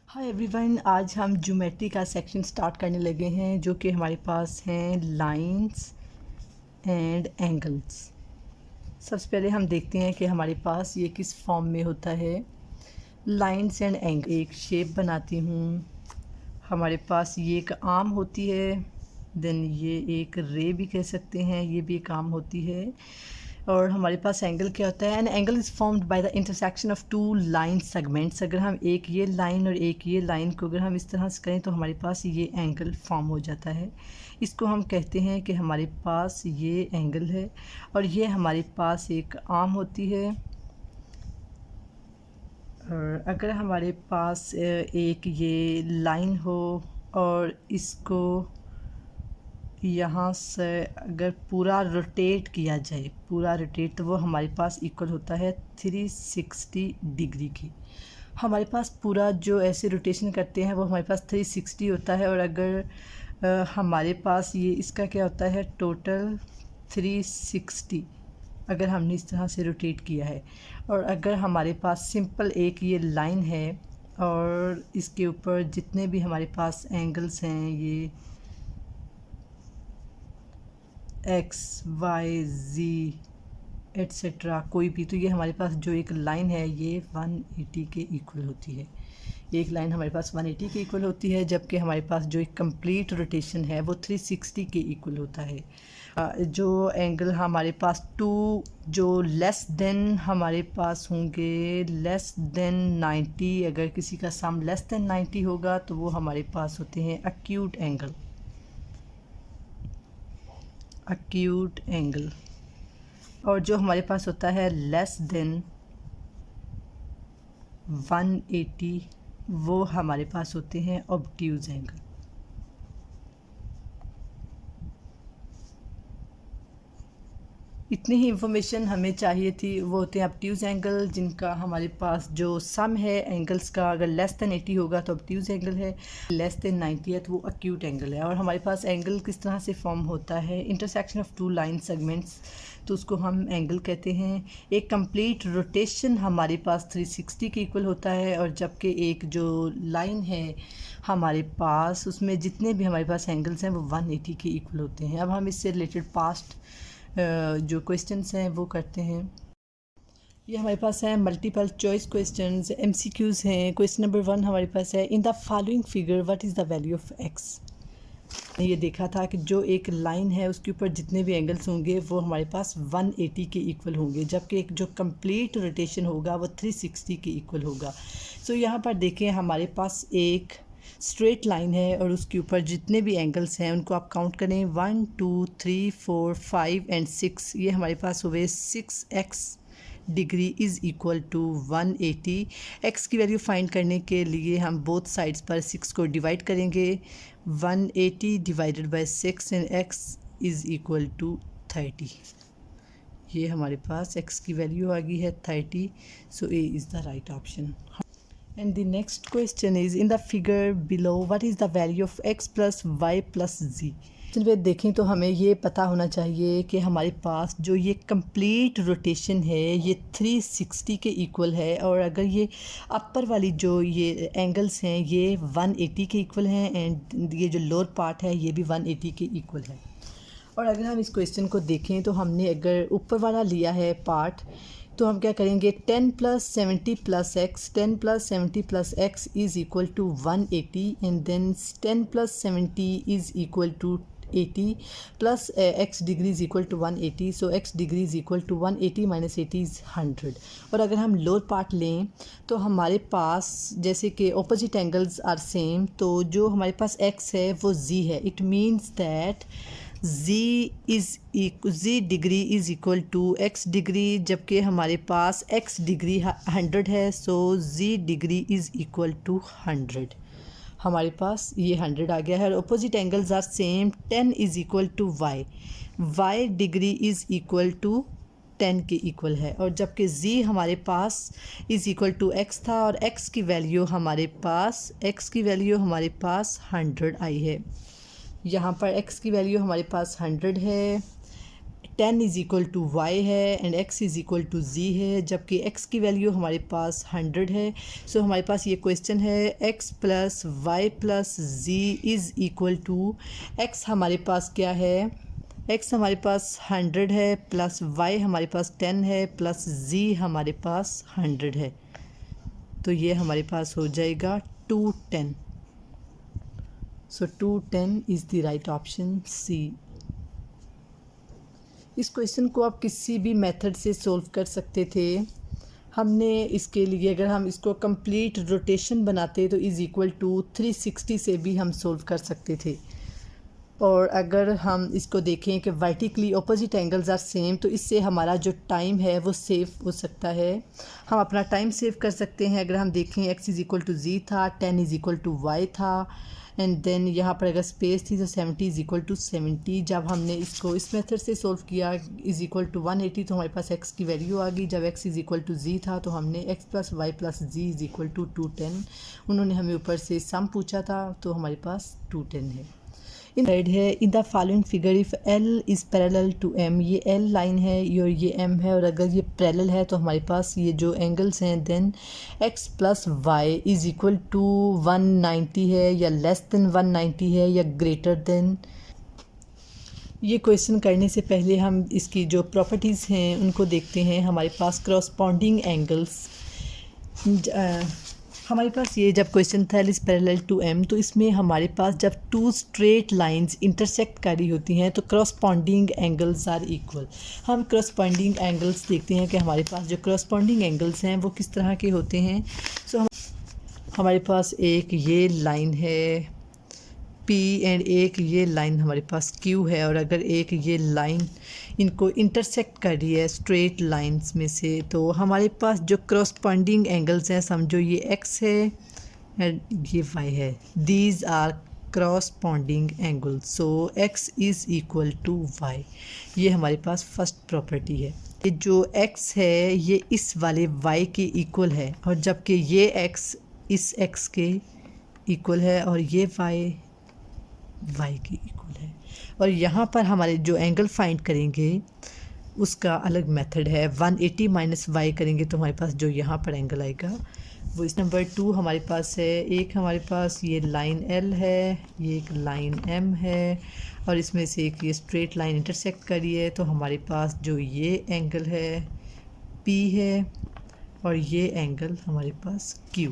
Hi everyone, आज हम geometry का सेक्शन स्टार्ट करने लगे हैं जो कि हमारे पास हैं लाइंस एंड एंगल्स। सबसे पहले हम देखते हैं कि हमारे पास ये किस फॉर्म में होता है। लाइंस एंड एंगल, एक शेप बनाती हूँ। हमारे पास ये एक आर्म होती है, देन ये एक रे भी कह सकते हैं, ये भी एक आर्म होती है। और हमारे पास एंगल क्या होता है? An angle is formed by the intersection of two line segments. अगर हम एक ये लाइन और एक ये लाइन को अगर हम इस तरह से करें तो हमारे पास ये एंगल फॉर्म हो जाता है। इसको हम कहते हैं कि हमारे पास ये एंगल है और ये हमारे पास एक आर्म होती है। और अगर हमारे पास एक ये लाइन हो और इसको यहाँ से अगर पूरा रोटेट किया जाए, पूरा रोटेट, तो वो हमारे पास इक्वल होता है 360 डिग्री की। हमारे पास पूरा जो ऐसे रोटेशन करते हैं वो हमारे पास 360 होता है। और अगर हमारे पास ये इसका क्या होता है, टोटल 360 अगर हमने इस तरह से रोटेट किया है। और अगर हमारे पास सिंपल एक ये लाइन है और इसके ऊपर जितने भी हमारे पास एंगल्स हैं, ये एक्स वाई जी एट्सेट्रा कोई भी, तो ये हमारे पास जो एक लाइन है ये 180 के इक्वल होती है। एक लाइन हमारे पास 180 के इक्वल होती है, जबकि हमारे पास जो एक कंप्लीट रोटेशन है वो 360 के इक्वल होता है। जो एंगल हमारे पास टू जो लेस देन हमारे पास होंगे, लेस देन 90, अगर किसी का सम लेस देन 90 होगा तो वो हमारे पास होते हैं एक्यूट एंगल। Acute angle. और जो हमारे पास होता है लेस देन 180, वो हमारे पास होते हैं ऑब्ट्यूज एंगल। इतनी ही इंफॉर्मेशन हमें चाहिए थी। वो होते हैं ऑब्ट्यूज एंगल, जिनका हमारे पास जो सम है एंगल्स का, अगर लेस देन 80 होगा तो ऑब्ट्यूज एंगल है, लेस देन 90 है तो वो एक्यूट एंगल है। और हमारे पास एंगल किस तरह से फॉर्म होता है? Intersection of two line segments, तो उसको हम एंगल कहते हैं। एक कंप्लीट रोटेशन हमारे पास 360 के इक्वल होता है, और जबकि एक जो लाइन है हमारे पास, उसमें जितने भी हमारे पास एंगल्स हैं वो 180 के इक्वल होते हैं। अब हम इससे रिलेटेड पास्ट जो क्वेश्चंस हैं वो करते हैं। ये हमारे पास है मल्टीपल चॉइस क्वेश्चंस, एमसीक्यूज़ हैं। क्वेश्चन नंबर 1 हमारे पास है, in the following figure what is the value of x. ये देखा था कि जो एक लाइन है उसके ऊपर जितने भी एंगल्स होंगे वो हमारे पास 180 के इक्वल होंगे, जबकि एक जो कंप्लीट रोटेशन होगा वो 360 के इक्वल होगा। सो यहाँ पर देखें, हमारे पास एक स्ट्रेट लाइन है और उसके ऊपर जितने भी एंगल्स हैं उनको आप काउंट करें, 1 2 3 4 5 एंड 6। ये हमारे पास हुए 6x degree is equal to 180। X की वैल्यू फाइंड करने के लिए हम बोथ साइड्स पर 6 को डिवाइड करेंगे। 180 divided by 6 and x is equal to 30। ये हमारे पास x की वैल्यू आ गई है 30। So A is the right option. And the next question is, in the figure below what is the value of x plus y plus z। चलिए देखें तो हमें ये पता होना चाहिए कि हमारे पास जो ये कंप्लीट रोटेशन है ये 360 के इक्वल है, और अगर ये अपर वाली जो ये एंगल्स हैं ये 180 के इक्वल हैं, एंड ये जो लोअर पार्ट है ये भी 180 के इक्वल है। और अगर हम इस क्वेश्चन को देखें तो हमने अगर ऊपर वाला लिया है पार्ट, तो हम क्या करेंगे, 10 plus 70 plus X, 10 plus 70 plus X is equal to 180, and then 10 plus 70 is equal to 80 plus X degree is equal to 180। So X degree is equal to 180 minus 80 is 100। और अगर हम लोअर पार्ट लें तो हमारे पास जैसे कि opposite angles are same, तो जो हमारे पास एक्स है वो जी है। It means that Z degree is equal to X degree, जबकि हमारे पास एक्स डिग्री 100 है। So Z degree is equal to 100। हमारे पास ये 100 आ गया है। और opposite angles are same, 10 is equal to Y degree is equal to 10 के इक्वल है। और जबकि z हमारे पास इज़ इक्वल टू x था, और x की वैल्यू हमारे पास 100 आई है। यहाँ पर x की वैल्यू हमारे पास 100 है। 10 इज़ इक्वल टू वाई है and x is equal to z है, जबकि x की वैल्यू हमारे पास 100 है। सो हमारे पास ये क्वेश्चन है x plus Y plus z is equal to, x हमारे पास क्या है, x हमारे पास 100 है प्लस y हमारे पास 10 है प्लस z हमारे पास 100 है, तो ये हमारे पास हो जाएगा 210। So 210 is the right option C. इस क्वेश्चन को आप किसी भी मेथड से सॉल्व कर सकते थे। हमने इसके लिए अगर हम इसको कंप्लीट रोटेशन बनाते तो इज़ इक्वल टू 360 से भी हम सॉल्व कर सकते थे। और अगर हम इसको देखें कि vertically opposite angles are same, तो इससे हमारा जो टाइम है वो सेव हो सकता है, हम अपना टाइम सेव कर सकते हैं। अगर हम देखें x is equal to Z था, 10 इज़ इक्वल टू वाई था एंड देन यहाँ पर अगर स्पेस थी तो 70 इज़ इक्वल टू 70। जब हमने इसको इस मेथड से सॉल्व किया इज़ इक्वल टू 180, तो हमारे पास x की वैल्यू आ गई। जब x is equal to Z था तो हमने x plus Y plus Z is equal to 210, उन्होंने हमें ऊपर से सम पूछा था तो हमारे पास 210 है। In the following figure if L is parallel to M, ये L लाइन है और ये M है, और अगर ये पैरेलल है तो हमारे पास ये जो एंगल्स हैं then x plus Y is equal to 190 है या लेस देन 190 है या ग्रेटर देन। ये क्वेश्चन करने से पहले हम इसकी जो प्रॉपर्टीज़ हैं उनको देखते हैं। हमारे पास करस्पॉन्डिंग एंगल्स, हमारे पास ये जब क्वेश्चन था L is parallel to M, तो इसमें हमारे पास जब टू स्ट्रेट लाइंस इंटरसेक्ट कर रही होती हैं तो करस्पॉन्डिंग एंगल्स आर इक्वल। हम करस्पॉन्डिंग एंगल्स देखते हैं कि हमारे पास जो करस्पॉन्डिंग एंगल्स हैं वो किस तरह के होते हैं। सो हमारे पास एक ये लाइन है P एंड एक ये लाइन हमारे पास Q है, और अगर एक ये लाइन इनको इंटरसेक्ट कर रही है स्ट्रेट लाइंस में से, तो हमारे पास जो करस्पॉन्डिंग एंगल्स हैं, समझो ये x है एंड ये y है, these are corresponding angles, so x is equal to y। ये हमारे पास फर्स्ट प्रॉपर्टी है। ये जो x है ये इस वाले y के इक्वल है, और जबकि ये x इस x के इक्वल है और ये y के इक्वल है। और यहाँ पर हमारे जो एंगल फाइंड करेंगे उसका अलग मेथड है। 180 माइनस y करेंगे तो हमारे पास जो यहाँ पर एंगल आएगा वो इस नंबर 2 हमारे पास है। एक हमारे पास ये लाइन L है, ये एक लाइन M है, और इसमें से एक ये स्ट्रेट लाइन इंटरसेक्ट करी है, तो हमारे पास जो ये एंगल है P है और ये एंगल हमारे पास Q,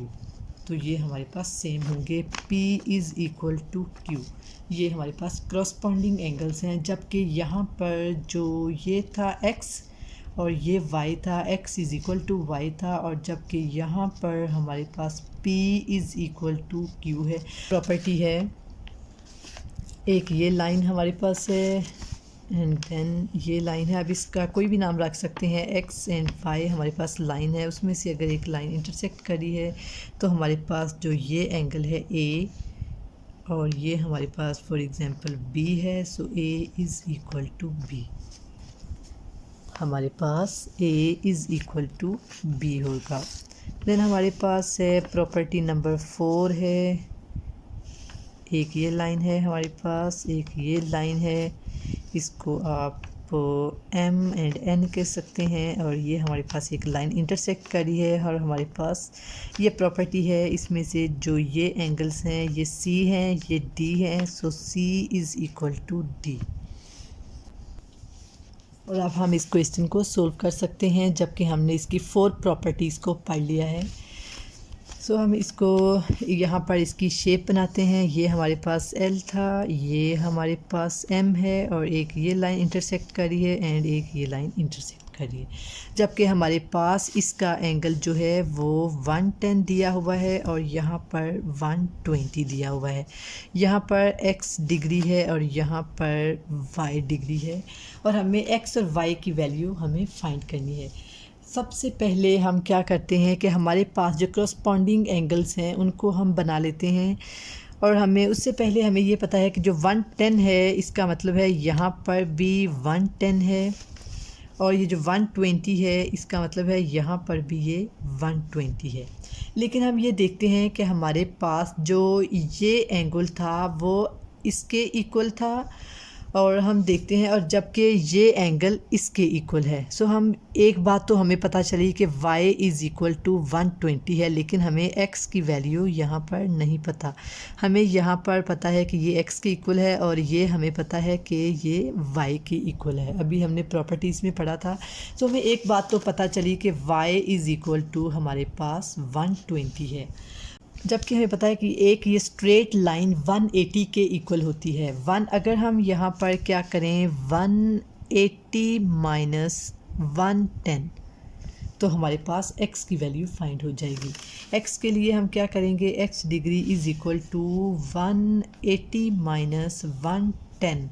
तो ये हमारे पास सेम होंगे। P is equal to Q। ये हमारे पास करस्पॉन्डिंग एंगल्स हैं, जबकि यहाँ पर जो ये था x और ये y था, x is equal to y था, और जबकि यहाँ पर हमारे पास P is equal to Q है। प्रॉपर्टी है एक ये लाइन हमारे पास है एंड देन ये लाइन है। अब इसका कोई भी नाम रख सकते हैं। x एंड y हमारे पास लाइन है, उसमें से अगर एक लाइन इंटरसेक्ट करी है तो हमारे पास जो ये एंगल है A और ये हमारे पास फॉर एग्जांपल B है, so A is equal to B। हमारे पास A is equal to B होगा। देन हमारे पास है प्रॉपर्टी नंबर 4 है। एक ये लाइन है हमारे पास, एक ये लाइन है, इसको आप M एंड N कह सकते हैं, और ये हमारे पास एक लाइन इंटरसेक्ट करी है, और हमारे पास ये प्रॉपर्टी है इसमें से जो ये एंगल्स हैं ये C हैं, ये D हैं, so C is equal to D। और अब हम इस क्वेश्चन को सोल्व कर सकते हैं जबकि हमने इसकी 4 प्रॉपर्टीज़ को पढ़ लिया है। सो हम इसको यहाँ पर इसकी शेप बनाते हैं। ये हमारे पास L था, ये हमारे पास M है, और एक ये लाइन इंटरसेक्ट करी है एंड एक ये लाइन इंटरसेक्ट करी है, जबकि हमारे पास इसका एंगल जो है वो 110 दिया हुआ है और यहाँ पर 120 दिया हुआ है। यहाँ पर x डिग्री है और यहाँ पर y डिग्री है, और हमें x और y की वैल्यू हमें फाइंड करनी है। सबसे पहले हम क्या करते हैं कि हमारे पास जो करस्पॉन्डिंग एंगल्स हैं उनको हम बना लेते हैं, और हमें उससे पहले हमें ये पता है कि जो 110 है इसका मतलब है यहाँ पर भी 110 है, और ये जो 120 है इसका मतलब है यहाँ पर भी ये 120 है। लेकिन हम ये देखते हैं कि हमारे पास जो ये एंगल था वो इसके इक्वल था, और हम देखते हैं, और जबकि ये एंगल इसके इक्वल है। सो हम एक बात तो हमें पता चली कि y इज़ इक्वल टू 120 है, लेकिन हमें x की वैल्यू यहाँ पर नहीं पता। हमें यहाँ पर पता है कि ये x के इक्वल है और ये हमें पता है कि ये y के इक्वल है। अभी हमने प्रॉपर्टीज़ में पढ़ा था। सो हमें एक बात तो पता चली कि y इज़ इक्वल टू हमारे पास 120 है, जबकि हमें पता है कि एक ये स्ट्रेट लाइन 180 के इक्वल होती है। अगर हम यहाँ पर क्या करें 180 माइनस 110, तो हमारे पास x की वैल्यू फाइंड हो जाएगी। x के लिए हम क्या करेंगे, x degree is equal to 180 minus 110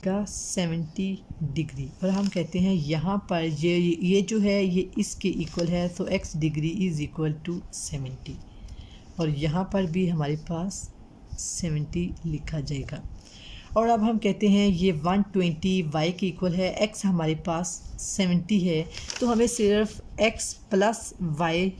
का 70 डिग्री। और हम कहते हैं यहाँ पर ये जो है ये इसके इक्वल है, तो x degree is equal to 70, और यहाँ पर भी हमारे पास 70 लिखा जाएगा। और अब हम कहते हैं ये 120 y के इक्वल है, x हमारे पास 70 है, तो हमें सिर्फ x प्लस y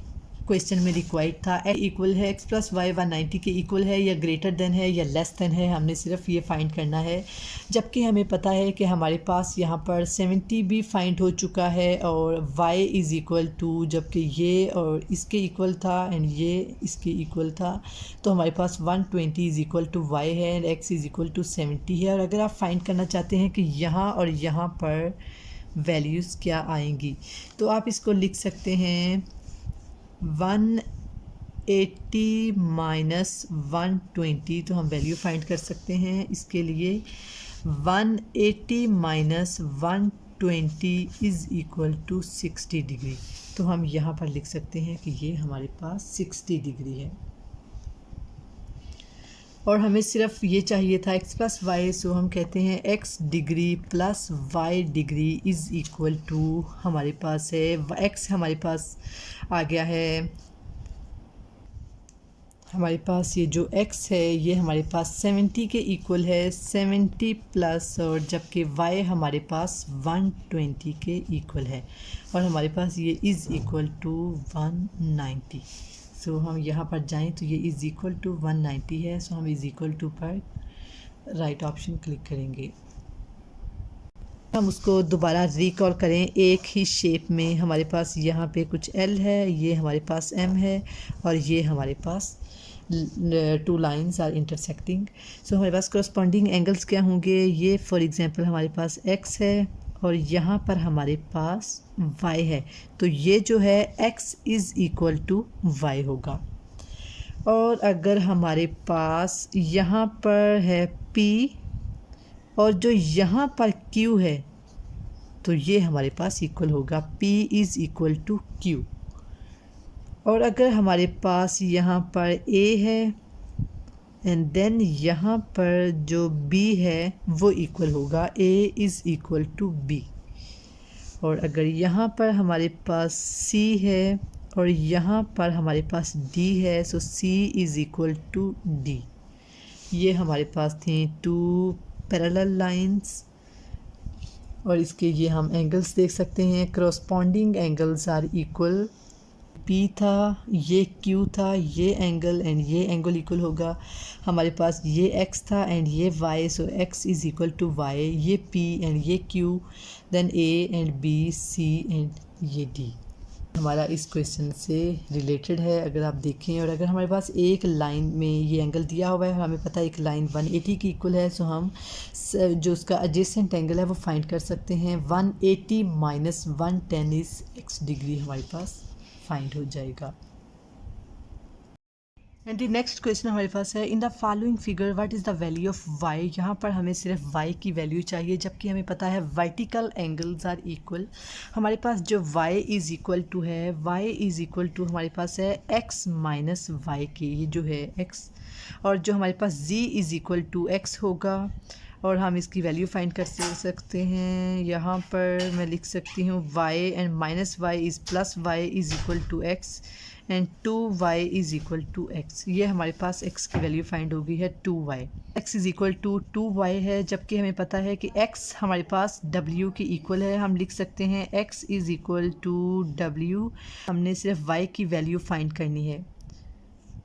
क्वेश्चन में रिक्वायर्ड था। x इक्वल है x प्लस वाई 190 के इक्वल है या ग्रेटर देन है या लेस देन है, हमने सिर्फ ये फाइंड करना है। जबकि हमें पता है कि हमारे पास यहाँ पर 70 भी फाइंड हो चुका है और y इज़ इक्वल टू, जबकि ये और इसके इक्वल था एंड ये इसके इक्वल था, तो हमारे पास 120 इज़ इक्वल टू y है and x is equal to 70 है। और अगर आप फाइंड करना चाहते हैं कि यहाँ और यहाँ पर वैल्यूज़ क्या आएंगी, तो आप इसको लिख सकते हैं 180 माइनस 120, तो हम वैल्यू फाइंड कर सकते हैं इसके लिए। 180 minus 120 is equal to 60 degree, तो हम यहाँ पर लिख सकते हैं कि ये हमारे पास 60 डिग्री है। और हमें सिर्फ ये चाहिए था x प्लस वाई, सो हम कहते हैं x degree plus y degree is equal to हमारे पास है x हमारे पास आ गया है, हमारे पास ये जो x है ये हमारे पास 70 के इक्वल है, 70 प्लस, और जबकि y हमारे पास 120 के इक्वल है, और हमारे पास ये इज़ इक्वल टू 190। सो हम यहाँ पर जाएं तो ये इज़ इक्वल टू 190 है, सो हम इज़ इक्वल टू पर राइट ऑप्शन क्लिक करेंगे। हम उसको दोबारा रिकॉल करें एक ही शेप में। हमारे पास यहाँ पे कुछ L है, ये हमारे पास M है, और ये हमारे पास टू लाइंस आर इंटरसेक्टिंग। सो हमारे पास करस्पॉन्डिंग एंगल्स क्या होंगे, ये फॉर एग्जांपल हमारे पास x है और यहाँ पर हमारे पास y है, तो ये जो है x is equal to y होगा। और अगर हमारे पास यहाँ पर है p और जो यहाँ पर Q है, तो ये हमारे पास इक्वल होगा P is equal to Q। और अगर हमारे पास यहाँ पर A है एंड देन यहाँ पर जो B है वो इक्वल होगा A is equal to B। और अगर यहाँ पर हमारे पास C है और यहाँ पर हमारे पास D है, so C is equal to D। ये हमारे पास थी टू पैरेलल लाइंस, और इसके ये हम एंगल्स देख सकते हैं। Corresponding angles are equal, P था, ये Q था, ये एंगल एंड ये एंगल इक्वल होगा। हमारे पास ये X था एंड ये Y, so X is equal to Y, ये P एंड ये Q, then A and B, C and ये D हमारा इस क्वेश्चन से रिलेटेड है। अगर आप देखें, और अगर हमारे पास एक लाइन में ये एंगल दिया हुआ है, हमें पता है एक लाइन 180 की इक्वल है, सो हम जो उसका एडजेसेंट एंगल है वो फाइंड कर सकते हैं। 180 माइनस 110 इज़ x डिग्री हमारे पास फाइंड हो जाएगा। एंड नेक्स्ट क्वेश्चन हमारे पास है, in the following figure what is the value of y। यहाँ पर हमें सिर्फ y की वैल्यू चाहिए, जबकि हमें पता है वर्टिकल एंगल्स आर इक्वल। हमारे पास जो y इज़ इक्वल टू है, y इज़ इक्वल टू हमारे पास है x माइनस वाई के, ये जो है x, और जो हमारे पास z is equal to x होगा। और हम इसकी वैल्यू फाइंड कर सकते हैं। यहाँ पर मैं लिख सकती हूँ y and minus Y is plus Y is equal to x and 2y is equal to x। ये हमारे पास x की वैल्यू फाइंड होगी है 2y, x is equal to 2y है, जबकि हमें पता है कि x हमारे पास w के इक्वल है। हम लिख सकते हैं x is equal to w। हमने सिर्फ y की वैल्यू फाइंड करनी है।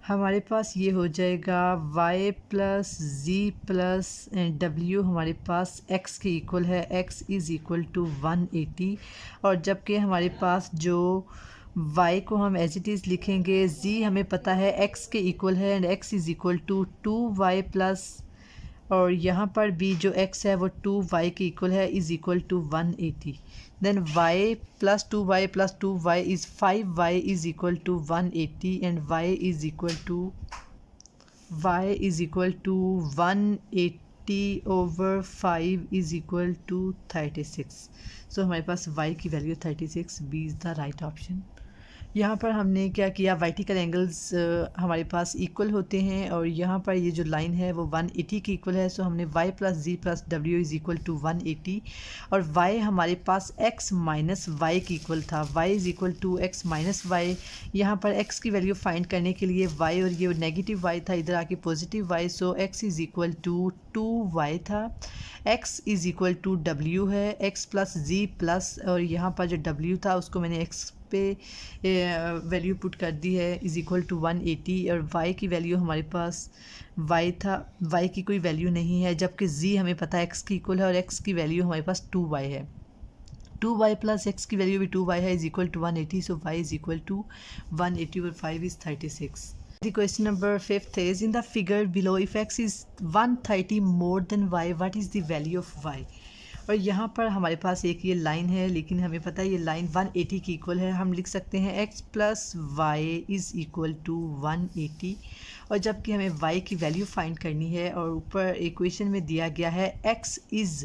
हमारे पास ये हो जाएगा y plus z plus w हमारे पास x के इक्वल है, x इज़ इक्वल टू 180। और जबकि हमारे पास जो y को हम एज इट इज़ लिखेंगे, z हमें पता है x के इक्वल है and x is equal to 2y plus, और यहाँ पर भी जो x है वो 2y के इक्वल है, is equal to 180। Then y plus 2y is 5y is equal to 180 and y is equal to 180 over 5 is equal to 36। So हमारे पास y की value 36, B is the right option. यहाँ पर हमने क्या किया, वर्टिकल एंगल्स हमारे पास इक्वल होते हैं और यहाँ पर ये जो लाइन है वो 180 की इक्वल है। सो हमने y plus z plus w is equal to 180 और y हमारे पास x माइनस वाई की इक्वल था, y is equal to x minus Y. यहाँ पर x की वैल्यू फाइंड करने के लिए y और ये नेगेटिव y था, इधर आके positive y, so x is equal to 2y था। x is equal to w है, x प्लस z प्लस, और यहाँ पर जो w था उसको मैंने x पे वैल्यू पुट कर दी है, इज़ इक्वल टू 180। और y की वैल्यू हमारे पास y था, y की कोई वैल्यू नहीं है, जबकि z हमें पता है x की इक्वल है और x की वैल्यू हमारे पास 2y है। 2y प्लस x की वैल्यू भी 2y है, is equal to 180। So y is equal to 180 और 5 is 36। The question number 5 is, in the figure below, if x is 130 more than y, what is the value of y? और यहाँ पर हमारे पास एक ये line है, लेकिन हमें पता है ये लाइन 180 की इक्वल है। हम लिख सकते हैं x plus Y is equal to 180, और जबकि हमें y की वैल्यू फाइंड करनी है और ऊपर इक्वेशन में दिया गया है x इज़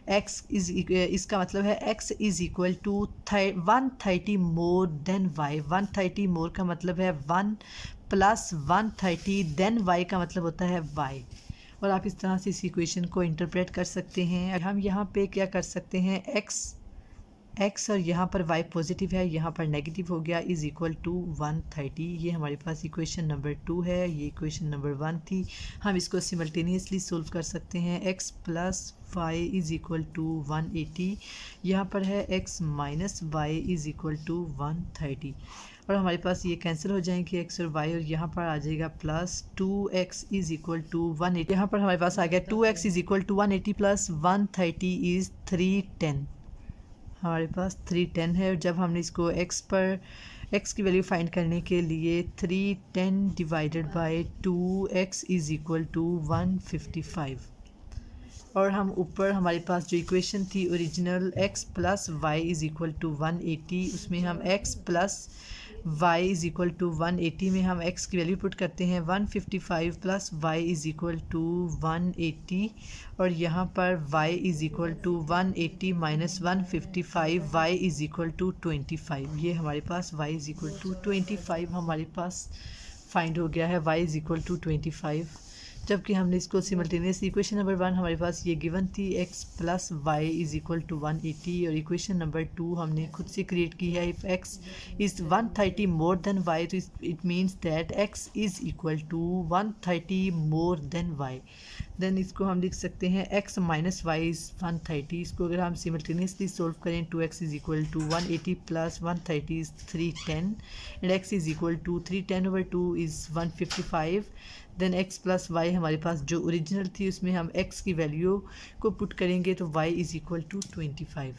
इसका मतलब है x is equal to 130 more than y। 130 more का मतलब है 1 प्लस 130 देन y का मतलब होता है y। और आप इस तरह से इस इक्वेशन को इंटरप्रेट कर सकते हैं। हम यहाँ पे क्या कर सकते हैं, x और यहाँ पर y पॉजिटिव है, यहाँ पर नेगेटिव हो गया, इज़ इक्वल टू 130। ये हमारे पास इक्वेशन नंबर 2 है, ये इक्वेशन नंबर 1 थी। हम इसको सिमल्टेनियसली सोल्व कर सकते हैं। x plus Y is equal to 180, यहाँ पर है x minus Y is equal to 130, और हमारे पास ये कैंसिल हो जाएंगे x और y, और यहाँ पर आ जाएगा plus 2x is equal to 180। यहाँ पर हमारे पास आ गया 2x is equal to 180 plus 130 is 310। हमारे पास 310 है, और जब हमने इसको x की वैल्यू फाइंड करने के लिए 310 divided by 2x is equal to 155, और हम ऊपर हमारे पास जो इक्वेशन थी original x plus Y is equal to 180, उसमें हम x plus Y is equal to 180 में हम x की वैल्यू पुट करते हैं 155 plus Y is equal to 180, और यहाँ पर y is equal to 180 minus 155, y is equal to 25। ये हमारे पास y इज़ इक्वल टू 25 हमारे पास फाइंड हो गया है, y इज़ इक्वल टू 25। जबकि हमने इसको सिमल्टेनियस इक्वेशन नंबर 1 हमारे पास ये गिवन थी x plus Y is equal to 180, और इक्वेशन नंबर 2 हमने खुद से क्रिएट की है। If x is 130 more than y, तो it means that x is equal to 130 more than y। Then इसको हम लिख सकते हैं x माइनस वाई इज़ 130। इसको अगर हम सिमल्टेनियसली सोल्व करें, 2x is equal to 180 plus 130 is 310 and x is equal to 310 over 2 is 155। Then x plus Y हमारे पास जो ओरिजिनल थी उसमें हम x की वैल्यू को पुट करेंगे तो y इज़ इक्वल टू 25।